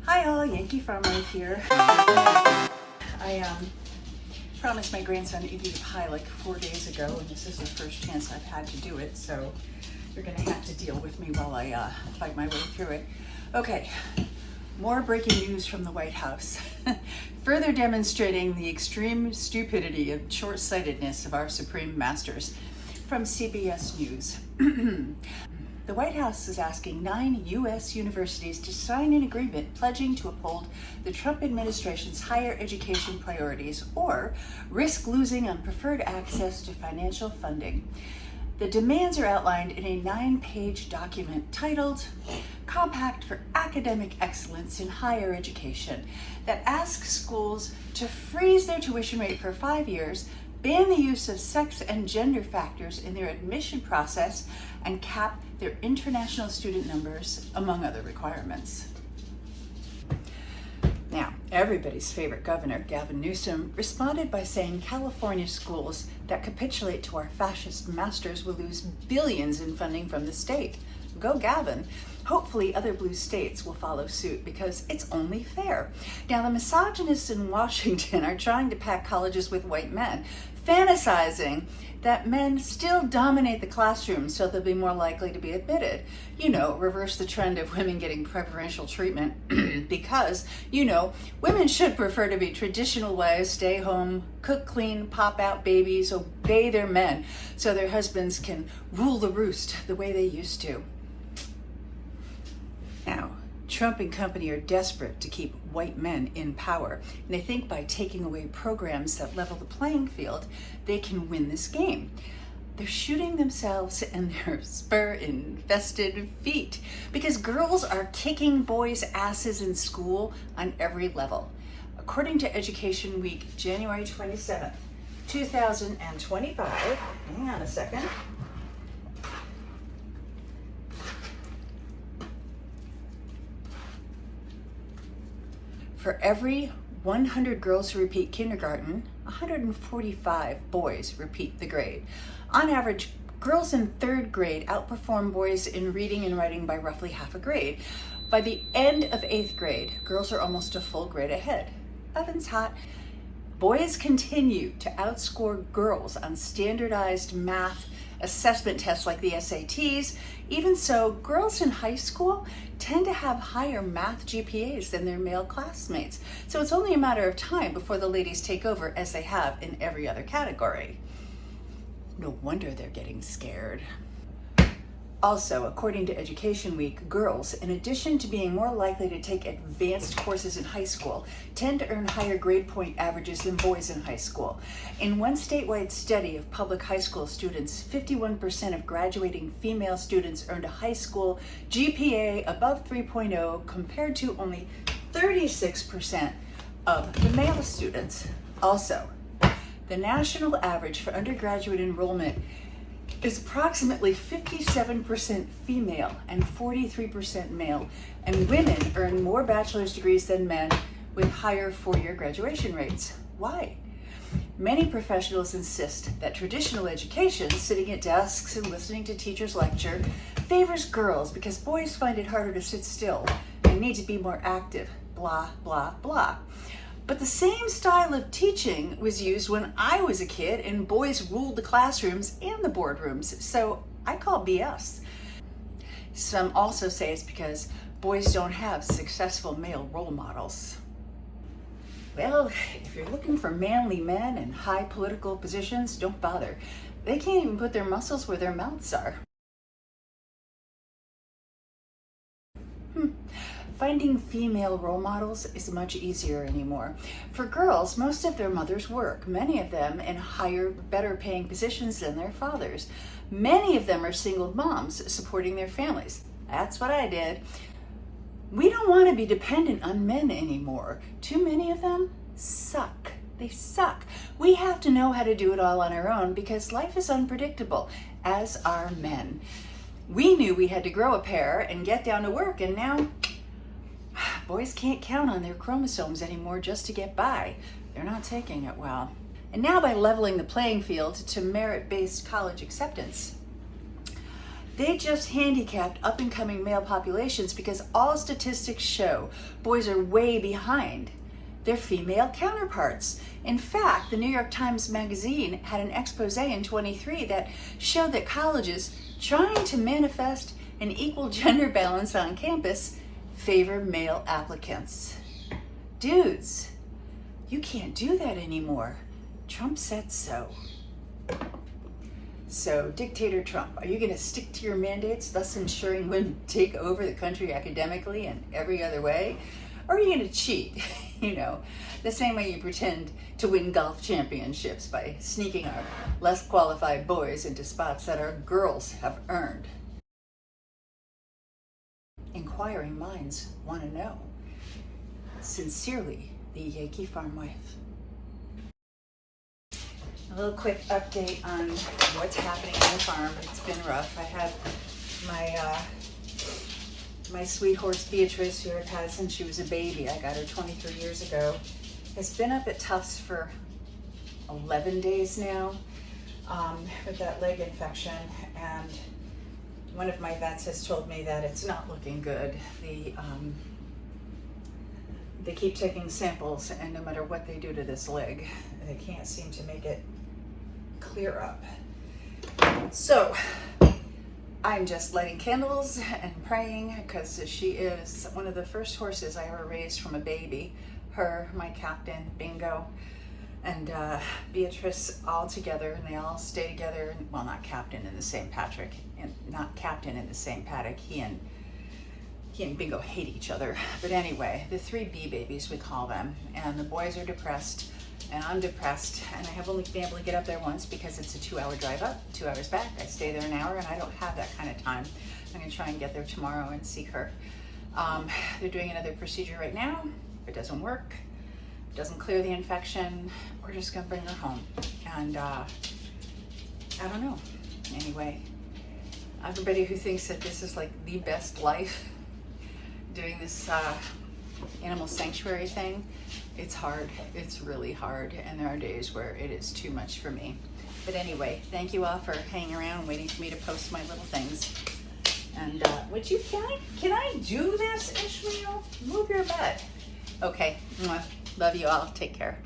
Hi all, Yankee Farm Life here. I promised my grandson Iggy pie like 4 days ago, and this is the first chance I've had to do it, so you're gonna have to deal with me while I fight my way through it. Okay, more breaking news from the White House. Further demonstrating the extreme stupidity and short-sightedness of our supreme masters. From CBS News. The White House is asking 9 U.S. universities to sign an agreement pledging to uphold the Trump administration's higher education priorities or risk losing on preferred access to financial funding. The demands are outlined in a 9-page document titled Compact for Academic Excellence in Higher Education that asks schools to freeze their tuition rate for 5 years, ban the use of sex and gender factors in their admission process, and cap their international student numbers, among other requirements. Now, everybody's favorite governor, Gavin Newsom, responded by saying California schools that capitulate to our fascist masters will lose billions in funding from the state. Go Gavin. Hopefully other blue states will follow suit because it's only fair. Now, the misogynists in Washington are trying to pack colleges with white men, fantasizing that men still dominate the classroom so they'll be more likely to be admitted. You know, reverse the trend of women getting preferential treatment because, you know, women should prefer to be traditional wives, stay home, cook, clean, pop out babies, obey their men so their husbands can rule the roost the way they used to. Now, Trump and company are desperate to keep white men in power, and they think by taking away programs that level the playing field, they can win this game. They're shooting themselves in their spur-infested feet because girls are kicking boys' asses in school on every level. According to Education Week, January 27th, 2025, hang on a second. For every 100 girls who repeat kindergarten, 145 boys repeat the grade. On average, girls in 3rd grade outperform boys in reading and writing by roughly half a grade. By the end of 8th grade, girls are almost a full grade ahead. Oven's hot. Boys continue to outscore girls on standardized math assessment tests like the SATs. Even so, girls in high school tend to have higher math GPAs than their male classmates. So it's only a matter of time before the ladies take over as they have in every other category. No wonder they're getting scared. Also, according to Education Week, girls, in addition to being more likely to take advanced courses in high school, tend to earn higher grade point averages than boys in high school. In one statewide study of public high school students, 51% of graduating female students earned a high school GPA above 3.0 compared to only 36% of the male students. Also, the national average for undergraduate enrollment is approximately 57% female and 43% male, and women earn more bachelor's degrees than men with higher 4-year graduation rates. Why? Many professionals insist that traditional education, sitting at desks and listening to teachers lecture, favors girls because boys find it harder to sit still and need to be more active, blah, blah, blah. But the same style of teaching was used when I was a kid and boys ruled the classrooms and the boardrooms, so I call BS. Some also say it's because boys don't have successful male role models. Well, if you're looking for manly men in high political positions, don't bother. They can't even put their muscles where their mouths are. Finding female role models is much easier anymore. For girls, most of their mothers work, many of them in higher, better paying positions than their fathers. Many of them are single moms supporting their families. That's what I did. We don't want to be dependent on men anymore. Too many of them suck. They suck. We have to know how to do it all on our own because life is unpredictable, as are men. We knew we had to grow a pair and get down to work, and now boys can't count on their chromosomes anymore just to get by. They're not taking it well. And now by leveling the playing field to merit-based college acceptance, They just handicapped up and coming male populations because all statistics show boys are way behind their female counterparts. In fact, the New York Times Magazine had an expose in 23 that showed that colleges trying to manifest an equal gender balance on campus favor male applicants. Dudes, you can't do that anymore. Trump said so. So, Dictator Trump, are you going to stick to your mandates, thus ensuring women take over the country academically and every other way? Or are you going to cheat? You know, the same way you pretend to win golf championships by sneaking our less qualified boys into spots that our girls have earned. Inquiring minds want to know. Sincerely, the Yankee farm wife. A little quick update on what's happening on the farm. It's been rough. I had my sweet horse Beatrice, who I've had since she was a baby. I got her 23 years ago. Has been up at Tufts for 11 days now with that leg infection, and one of my vets has told me that it's not looking good. They keep taking samples, and no matter what they do to this leg, they can't seem to make it clear up. So I'm just lighting candles and praying, because she is one of the first horses I ever raised from a baby. Her, my captain, Bingo, and Beatrice all together, and they all stay together. Well, not captain in the same paddock, and not captain in the same paddock. He and Bingo hate each other. But anyway, the three bee babies, we call them, and the boys are depressed, and I'm depressed, and I have only been able to get up there once because it's a 2-hour drive up, 2 hours back. I stay there an hour, and I don't have that kind of time. I'm gonna try and get there tomorrow and see her. They're doing another procedure right now. If it doesn't work, doesn't clear the infection, we're just gonna bring her home. And I don't know. Anyway, everybody who thinks that this is like the best life, doing this animal sanctuary thing, it's hard. It's really hard, and there are days where it is too much for me. But anyway, thank you all for hanging around, waiting for me to post my little things. And can I do this, Ishmael? Move your butt. Okay, love you all. Take care.